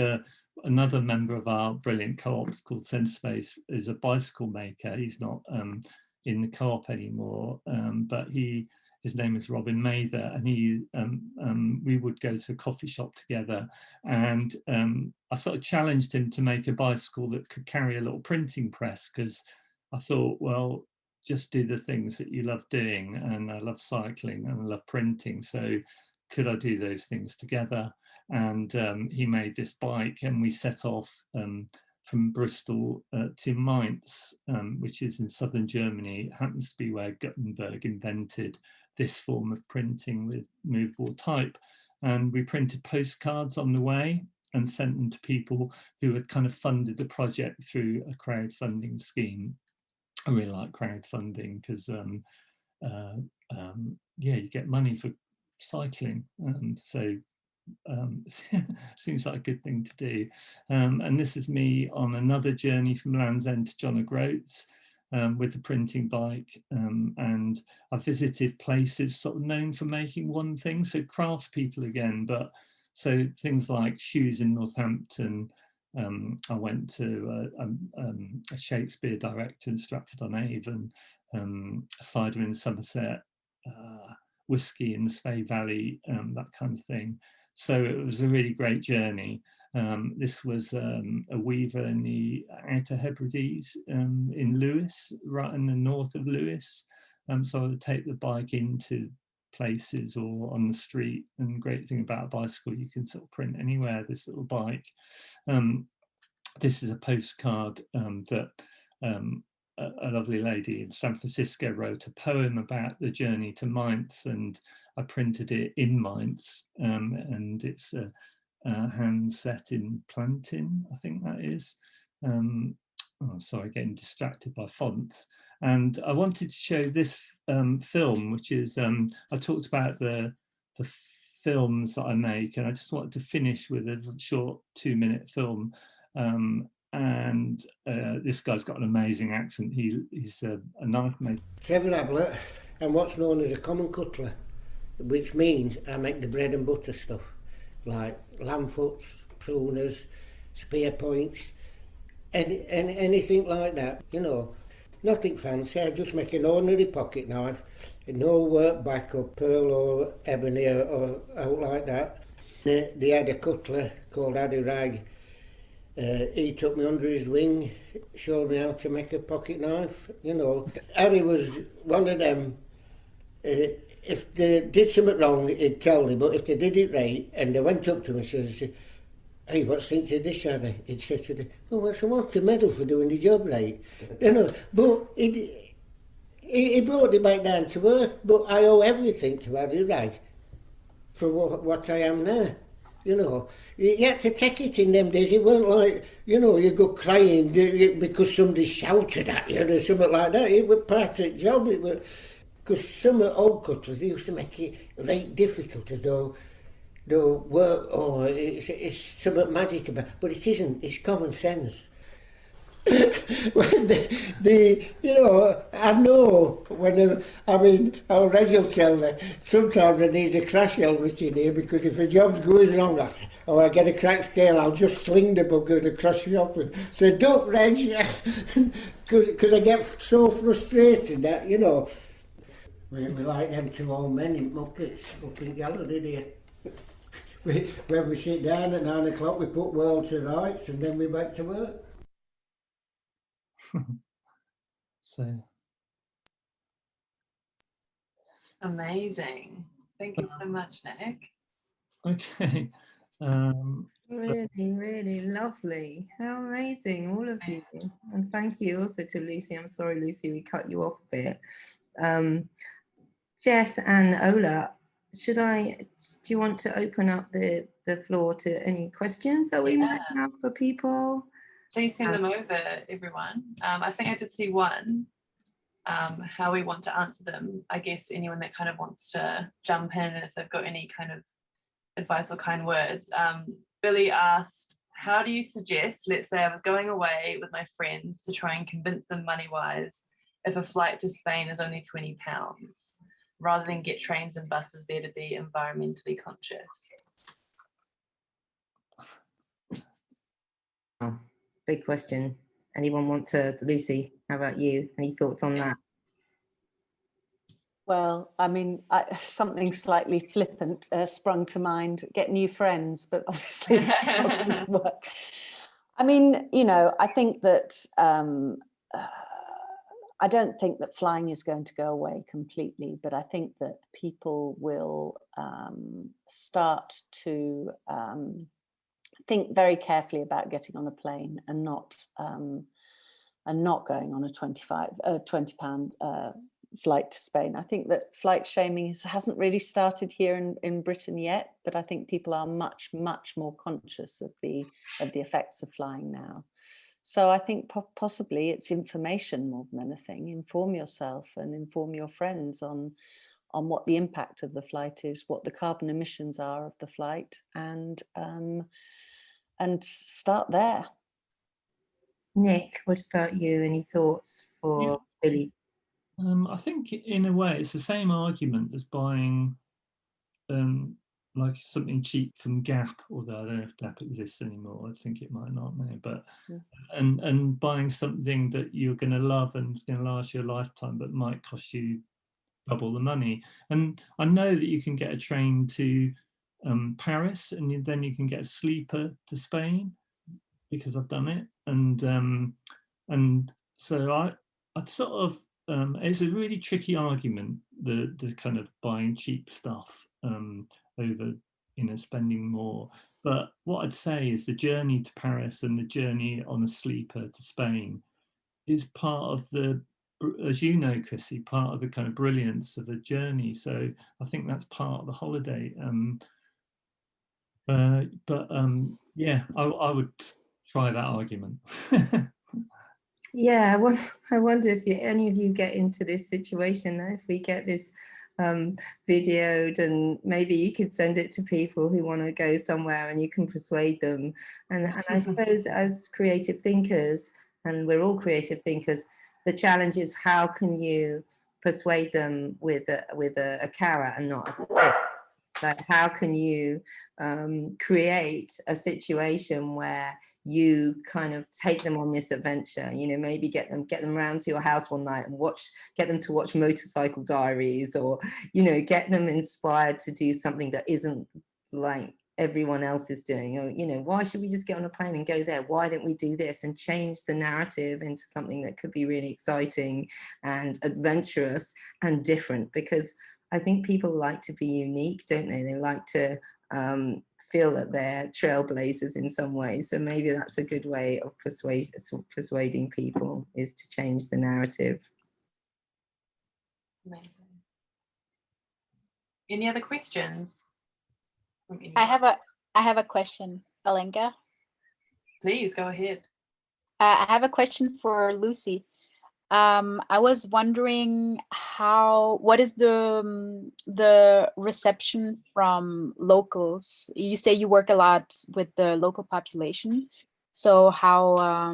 another member of our brilliant co-op called Sense Space is a bicycle maker. He's not in the co-op anymore, but his name is Robin Mather, and we would go to a coffee shop together, and I sort of challenged him to make a bicycle that could carry a little printing press, because I thought, well, just do the things that you love doing, and I love cycling and I love printing, so could I do those things together? And he made this bike, and we set off from Bristol to Mainz, which is in southern Germany. It happens to be where Gutenberg invented this form of printing with movable type. And we printed postcards on the way and sent them to people who had kind of funded the project through a crowdfunding scheme. I really like crowdfunding because, yeah, you get money for cycling. So seems like a good thing to do. And this is me on another journey from Land's End to John O'Groats with the printing bike, and I visited places sort of known for making one thing, so craftspeople again, but so things like shoes in Northampton. I went to a Shakespeare director in Stratford-on-Avon, cider in Somerset, whiskey in the Spey Valley, that kind of thing. So it was a really great journey. This was a weaver in the Outer Hebrides in Lewis, right in the north of Lewis. So I would take the bike into places or on the street. And the great thing about a bicycle, you can sort of print anywhere, this little bike. This is a postcard that a lovely lady in San Francisco wrote a poem about the journey to Mainz, and I printed it in Mainz, and it's a hand set in plantain, I think that is. Oh, sorry, getting distracted by fonts. And I wanted to show this film, which is, I talked about the films that I make, and I just wanted to finish with a short 2-minute film. And this guy's got an amazing accent. He's a knife maker. Trevor Ablett, and what's known as a common cutler, which means I make the bread and butter stuff, like lamb foots, pruners, spear points, anything like that, you know. Nothing fancy, I just make an ordinary pocket knife, no work back or pearl or ebony or out like that. They had a cutler called Addy Rag. He took me under his wing, showed me how to make a pocket knife, you know. Harry was one of them, if they did something wrong, he'd tell me, but if they did it right, and they went up to me and said, "Hey, what's think to this, Harry?" He'd say to them, "Oh, what's I want to medal for doing the job right?" You know, but he brought it back down to earth, but I owe everything to Harry Rag for what I am now. You know, you had to take it in them days. It weren't like, you know, you go crying because somebody shouted at you or something like that. It was part of the job. It was, because some old cutlers, they used to make it right difficult, as though work, or it's something magic about, but it isn't. It's common sense. When you know, I know when our Reg will tell me sometimes I need a crash helmet in here, because if a job's going wrong, I get a crack scale, I'll just sling the bugger across the up and say, "Don't, Reg," because I get so frustrated that, you know, we like them two old men in Muppets up in Galloway here. When we sit down at 9 o'clock, we put world to rights, and then we're back to work. So Amazing. Thank you so much, Nick. okay. Really, really lovely. How amazing, all of you. And thank you also to Lucy. I'm sorry, Lucy, we cut you off a bit. Jess and Ola, do you want to open up the floor to any questions that we might have for people? Please send them over, everyone. I think I did see one. How we want to answer them. I guess anyone that kind of wants to jump in, and if they've got any kind of advice or kind words. Billy asked, how do you suggest, let's say I was going away with my friends, to try and convince them money-wise if a flight to Spain is only £20, rather than get trains and buses there to be environmentally conscious? Oh, big question. Anyone want to, Lucy, how about you? Any thoughts on that? Well, I mean, something slightly flippant sprung to mind, get new friends, but obviously that's not going to work. I mean, you know, I think that, I don't think that flying is going to go away completely, but I think that people will start to think very carefully about getting on a plane and not going on a £20 flight to Spain. I think that flight shaming hasn't really started here in Britain yet, but I think people are much more conscious of the effects of flying now. So I think possibly it's information more than anything. Inform yourself and inform your friends on what the impact of the flight is, what the carbon emissions are of the flight, and start there. Nick, what about you? Any thoughts for Billy? I think in a way it's the same argument as buying like something cheap from Gap, although I don't know if Gap exists anymore. I think it might not now, but and buying something that you're going to love and it's going to last you a lifetime, but might cost you double the money. And I know that you can get a train to Paris, and then you can get a sleeper to Spain, because I've done it. And so I sort of it's a really tricky argument, the kind of buying cheap stuff over, you know, spending more. But what I'd say is the journey to Paris and the journey on a sleeper to Spain is part of the, as you know, Chrissy, part of the kind of brilliance of the journey. So I think that's part of the holiday. Yeah, I would try that argument. Yeah, I wonder if any of you get into this situation, though, if we get this videoed, and maybe you could send it to people who want to go somewhere and you can persuade them. And I suppose as creative thinkers, and we're all creative thinkers, the challenge is how can you persuade them with a carrot and not a stick? Like, how can you create a situation where you kind of take them on this adventure? You know, maybe get them around to your house one night and get them to watch Motorcycle Diaries, or, you know, get them inspired to do something that isn't like everyone else is doing. Or, you know, why should we just get on a plane and go there? Why don't we do this? And change the narrative into something that could be really exciting and adventurous and different, because I think people like to be unique, don't they? They like to feel that they're trailblazers in some way. So maybe that's a good way of persuading people, is to change the narrative. Amazing. Any other questions? I have a question, Alenka. Please go ahead. I have a question for Lucy. I was wondering what is the reception from locals? You say you work a lot with the local population, so how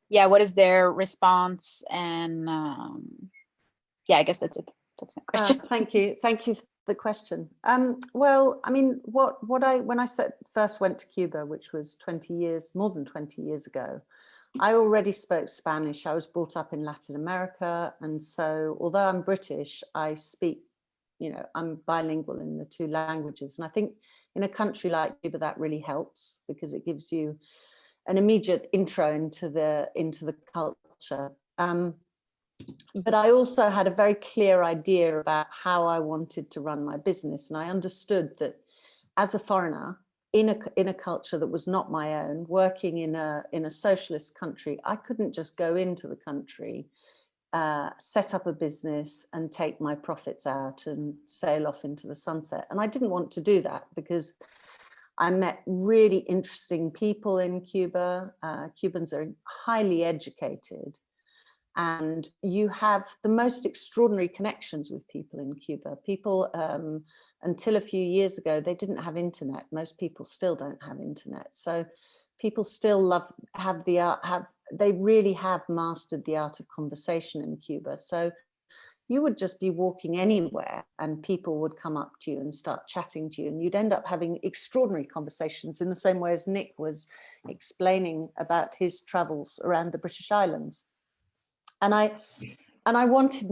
what is their response? And I guess that's it. That's my question. Thank you for the question. Well, I mean, when I first went to Cuba, which was more than 20 years ago, I already spoke Spanish. I was brought up in Latin America. And so although I'm British, I speak, you know, I'm bilingual in the two languages. And I think in a country like Cuba, that really helps, because it gives you an immediate intro into the culture. But I also had a very clear idea about how I wanted to run my business, and I understood that as a foreigner in a culture that was not my own, working in a socialist country, I couldn't just go into the country, set up a business and take my profits out and sail off into the sunset. And I didn't want to do that because I met really interesting people in Cuba. Cubans are highly educated, and you have the most extraordinary connections with people in Cuba. People, until a few years ago, they didn't have internet. Most people still don't have internet. So people still they really have mastered the art of conversation in Cuba. So you would just be walking anywhere and people would come up to you and start chatting to you, and you'd end up having extraordinary conversations in the same way as Nick was explaining about his travels around the British Islands. And I wanted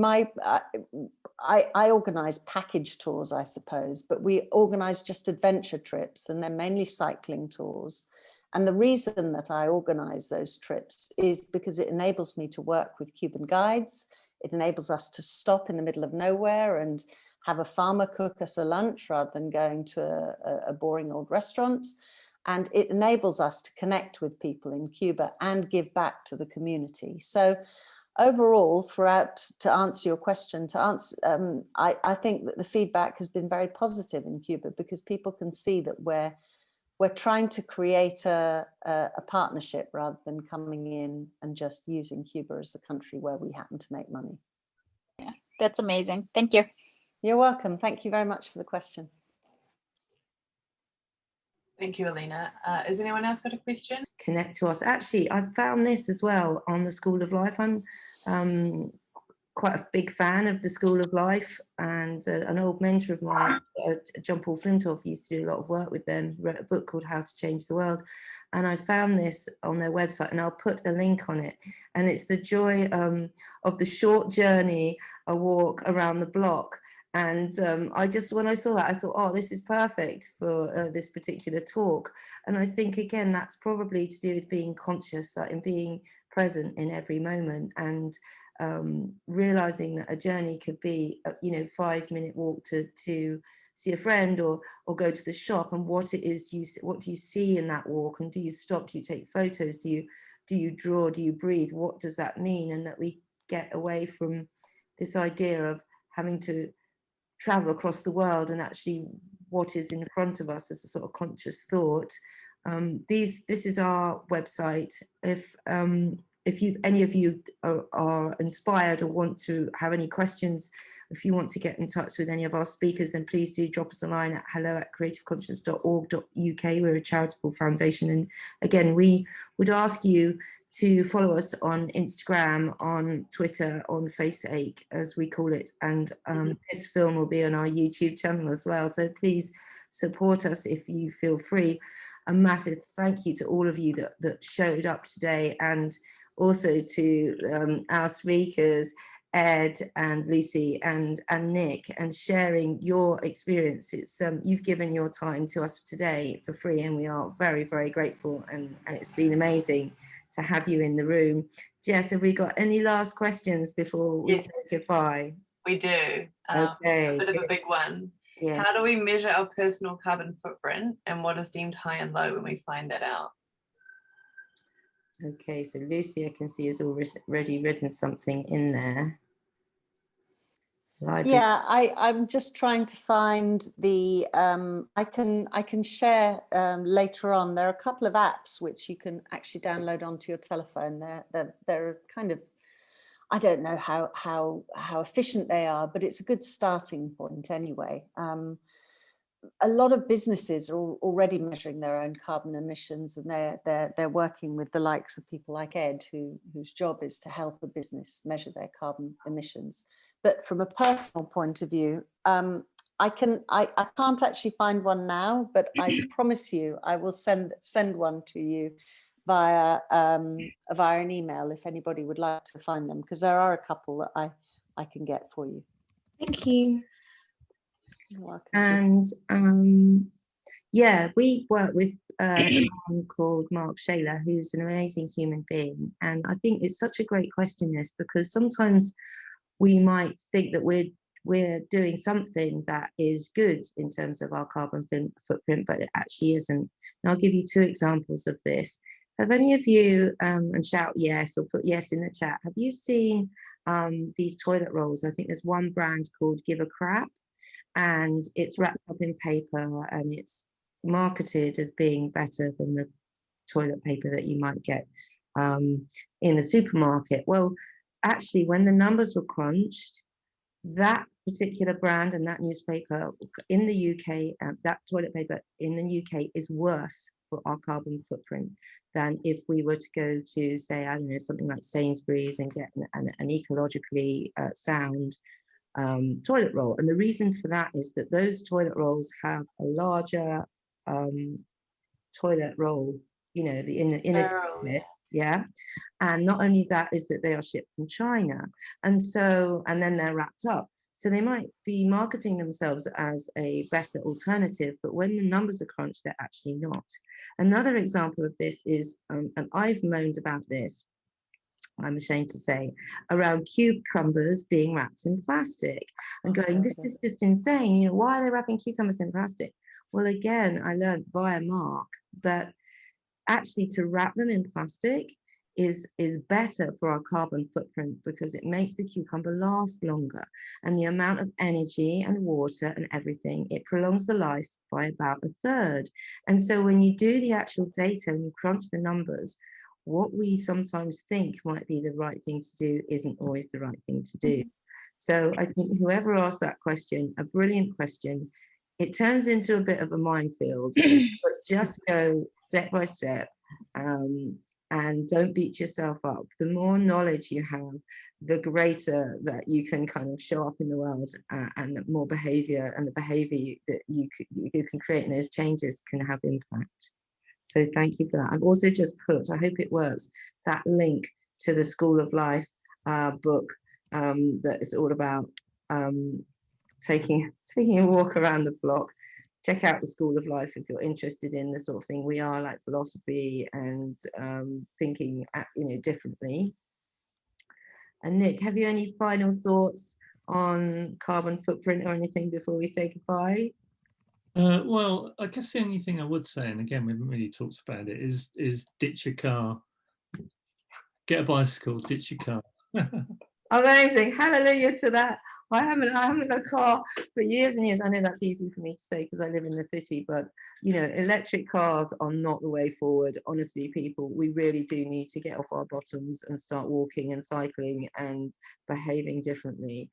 I organized package tours, I suppose, but we organized just adventure trips, and they're mainly cycling tours. And the reason that I organize those trips is because it enables me to work with Cuban guides. It enables us to stop in the middle of nowhere and have a farmer cook us a lunch rather than going to a boring old restaurant. And it enables us to connect with people in Cuba and give back to the community. So overall, throughout, to answer your question, I think that the feedback has been very positive in Cuba, because people can see that we're trying to create a partnership rather than coming in and just using Cuba as a country where we happen to make money. Yeah, that's amazing. Thank you. You're welcome. Thank you very much for the question. Thank you, Alina. Has anyone else got a question? Connect to us. Actually, I found this as well on the School of Life. I'm quite a big fan of the School of Life, and an old mentor of mine, John Paul Flintoff, used to do a lot of work with them. He wrote a book called How to Change the World, and I found this on their website, and I'll put a link on it. And it's the joy of the short journey, a walk around the block. And when I saw that, I thought, oh, this is perfect for this particular talk. And I think, again, that's probably to do with being conscious, that in being present in every moment, and realizing that a journey could be a 5-minute walk to see a friend, or go to the shop, and what it is, what do you see in that walk, and do you stop, do you take photos, do you draw, do you breathe, what does that mean? And that we get away from this idea of having to travel across the world, and actually what is in front of us as a sort of conscious thought. This is our website. If any of you are inspired or want to have any questions, if you want to get in touch with any of our speakers, then please do drop us a line at hello@creativeconscience.org.uk. We're a charitable foundation, and again, we would ask you to follow us on Instagram, on Twitter, on Faceache, as we call it, and this film will be on our YouTube channel as well, so please support us if you feel free. A massive thank you to all of you that showed up today, and also to our speakers, Ed and Lucy and Nick, and sharing your experience. It's you've given your time to us today for free, and we are very, very grateful, and it's been amazing to have you in the room. Jess, have we got any last questions before we say goodbye? We do. Okay, a bit of a big one. Yes. How do we measure our personal carbon footprint, and what is deemed high and low when we find that out? Okay, so Lucy, I can see, has already written something in there. Library. Yeah, I'm just trying to find the, I can share later on. There are a couple of apps which you can actually download onto your telephone. They're kind of, I don't know how efficient they are, but it's a good starting point anyway. A lot of businesses are already measuring their own carbon emissions, and they're working with the likes of people like Ed, whose job is to help a business measure their carbon emissions. But from a personal point of view, I can't actually find one now, but I promise you I will send one to you via an email if anybody would like to find them, because there are a couple that I can get for you. Thank you. And yeah, we work with someone called Mark Shaler, who's an amazing human being. And I think it's such a great question, this, because sometimes we might think that we're doing something that is good in terms of our carbon footprint, but it actually isn't. And I'll give you 2 examples of this. Have any of you, and shout yes or put yes in the chat, have you seen these toilet rolls? I think there's one brand called Give a Crap, and it's wrapped up in paper and it's marketed as being better than the toilet paper that you might get in the supermarket. Well, actually, when the numbers were crunched, that particular brand and that newspaper in the UK, that toilet paper in the UK is worse for our carbon footprint than if we were to go to, say, I don't know, something like Sainsbury's and get an ecologically sound toilet roll. And the reason for that is that those toilet rolls have a larger toilet roll, you know, the inner bit, yeah. And not only that is that they are shipped from China, and then they're wrapped up. So they might be marketing themselves as a better alternative, but when the numbers are crunched, they're actually not. Another example of this is, and I've moaned about this, I'm ashamed to say, around cucumbers being wrapped in plastic and going, this is just insane. You know, why are they wrapping cucumbers in plastic? Well, again, I learned via Mark that actually to wrap them in plastic is better for our carbon footprint because it makes the cucumber last longer, and the amount of energy and water and everything, it prolongs the life by about 1/3. And so when you do the actual data and you crunch the numbers, what we sometimes think might be the right thing to do isn't always the right thing to do. So I think whoever asked that question, a brilliant question. It turns into a bit of a minefield, but just go step by step, and don't beat yourself up. The more knowledge you have, the greater that you can kind of show up in the world, and the more behavior and the behavior that you can create in those changes can have impact. So thank you for that. I've also just put, I hope it works, that link to the School of Life book that is all about taking a walk around the block. Check out the School of Life if you're interested in the sort of thing we are, like philosophy and thinking differently. And Nick, have you any final thoughts on carbon footprint or anything before we say goodbye? Well, I guess the only thing I would say, and again, we haven't really talked about it, is ditch your car. Get a bicycle, ditch your car. Amazing, hallelujah to that. I haven't got a car for years and years. I know that's easy for me to say because I live in the city, but you know, electric cars are not the way forward. Honestly, people, we really do need to get off our bottoms and start walking and cycling and behaving differently.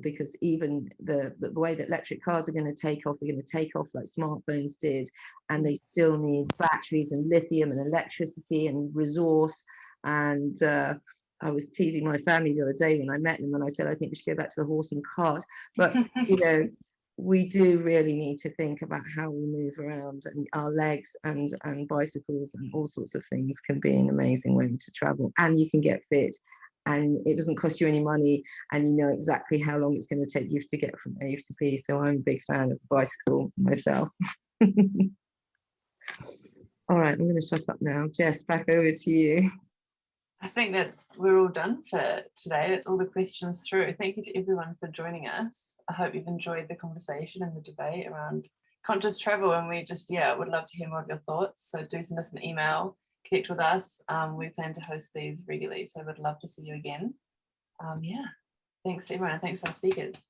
Because even the way that electric cars are going to take off, they're going to take off like smartphones did, and they still need batteries and lithium and electricity and resource. And I was teasing my family the other day when I met them, and I said, I think we should go back to the horse and cart. But, you know, we do really need to think about how we move around, and our legs and bicycles and all sorts of things can be an amazing way to travel. And you can get fit, and it doesn't cost you any money, and you know exactly how long it's going to take you to get from A to B. So I'm a big fan of the bicycle myself. All right, I'm going to shut up now. Jess, back over to you. I think we're all done for today. That's all the questions through. Thank you to everyone for joining us. I hope you've enjoyed the conversation and the debate around conscious travel, and we just would love to hear more of your thoughts. So do send us an email, connect with us. We plan to host these regularly, so we'd love to see you again. Thanks to everyone, and thanks to our speakers.